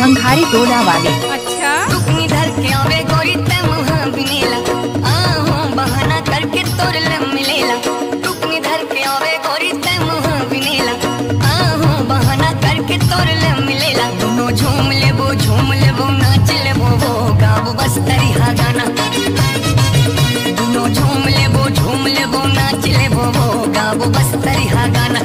अंघारी टोला वाले। अच्छा टुकनी धर के आवे गोरी ते मुहा बिनेला, आहो बहाना करके तोर ले मिलेला। टुकनी धर के आवे गोरी ते मुहा बिनेला, आहो बहाना करके तोर ले मिलेला। दोनों झूम लेबो नाच लेबो वो गाबो बस तरिहा गाना। दोनों झूम लेबो नाच लेबो वो गाबो बस तरिहा गाना।